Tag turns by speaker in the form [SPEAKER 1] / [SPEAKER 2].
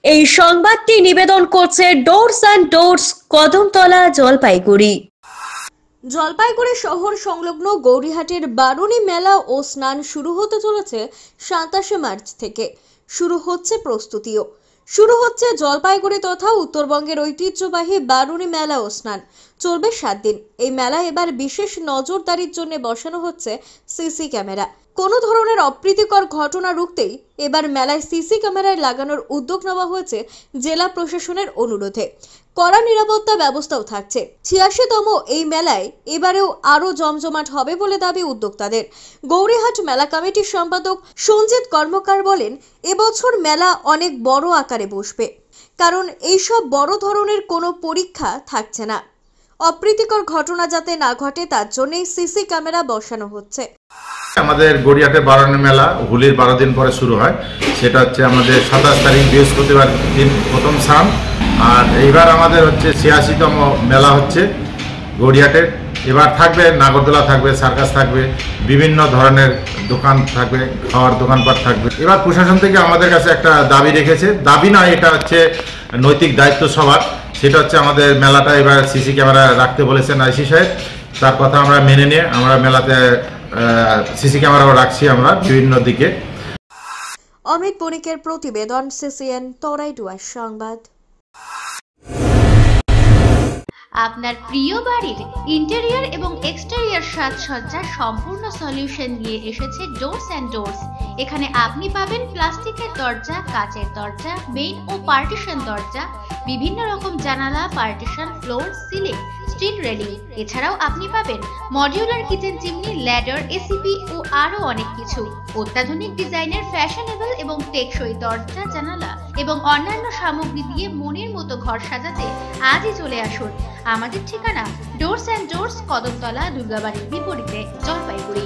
[SPEAKER 1] এই সংবাদটি নিবেদন করছে doors and doors, Kadamtala, Jalpaiguri. Jalpaiguri শহর সংলগ্ন গৌরীহাটের বারুণী মেলা ও স্নান শুরু হতে চলেছে 27 মার্চ থেকে। শুরু হচ্ছে প্রস্তুতিও। শুরু হচ্ছে জলপাইগুড়ি তথা উত্তরবঙ্গের ঐতিহ্যবাহী বারুণী মেলা ও স্নান। চলবে 7 দিন। এই মেলা এবার বিশেষ নজরদারির জন্য বসানো হচ্ছে সিসি ক্যামেরা। কোনো ধরনের অপ্রীতিকর ঘটনা রুখতেই এবার মেলায় সিসি ক্যামেরায় লাগানোর উদ্যোগ নেওয়া হয়েছে জেলা প্রশাসনের অনুরোধে। কড়া নিরাপত্তা ব্যবস্থাও থাকছে। 86তম এই মেলায় এবারেও আরো জমজমাট হবে বলে দাবি উদ্যোক্তাদের। গৌরীহাট মেলা কমিটির সম্পাদক সঞ্জিত কর্মকার বলেন, এবছর মেলা অনেক বড় আকারে বসবে, কারণ এইসব বড় ধরনের কোনো পরীক্ষা থাকছে না। অপ্রীতিকর ঘটনা যাতে না ঘটে তার জন্যই সিসি ক্যামেরা বসানো হচ্ছে।
[SPEAKER 2] আমাদের গড়িয়াহাটে বারুণী মেলা হোলির 12 দিন পরে শুরু হয়। সেটা হচ্ছে আমাদের 27 তারিখ বৃহস্পতিবার দিন প্রথম স্নান। আর এইবার আমাদের হচ্ছে 86তম মেলা হচ্ছে গড়িয়াহাটে। এবার থাকবে নাগরদোলা, থাকবে সার্কাস, থাকবে বিভিন্ন ধরনের দোকান থাকবে, খাওয়ার দোকানপাট থাকবে। এবার প্রশাসন থেকে আমাদের কাছে একটা দাবি রেখেছে, দাবি না, এটা হচ্ছে নৈতিক দায়িত্ব সবার। সেটা হচ্ছে আমাদের মেলাটা এবার সিসি ক্যামেরা রাখতে বলেছেন আইসি সাহেব। তার কথা আমরা মেনে নিয়ে আমরা মেলাতে সিসি ক্যামেরাও রাখছি আমরা বিভিন্ন দিকে।
[SPEAKER 1] অমিত বণিকের প্রতিবেদন, সিসিএন তরাইডুয়ার সংবাদ।
[SPEAKER 3] আপনার প্রিয় বাড়ির ইন্টেরিয়র এবং এক্সটেরিয়র সাজসজ্জার সম্পূর্ণ সলিউশন নিয়ে এসেছে ডোরস অ্যান্ড ডোরস। এখানে আপনি পাবেন প্লাস্টিকের দরজা, কাচের দরজা, মেইন ও পার্টিশন দরজা, বিভিন্ন রকম জানালা, partition, floor, ceiling, steel railing. এছাড়াও আপনি পাবেন modular kitchen chimney, ladder, ACP ও আরো অনেক কিছু। অত্যাধুনিক ডিজাইনের ফ্যাশনেবল এবং টেকসই দরজা, জানালা এবং অন্যান্য সামগ্রী দিয়ে মনের মতো ঘর সাজাতে আজই চলে আসুন। আমাদের ঠিকানা ডোরস অ্যান্ড ডোরস, কদমতলা, দুর্গাবাড়ির বিপরীতে, জলপাইগুড়ি।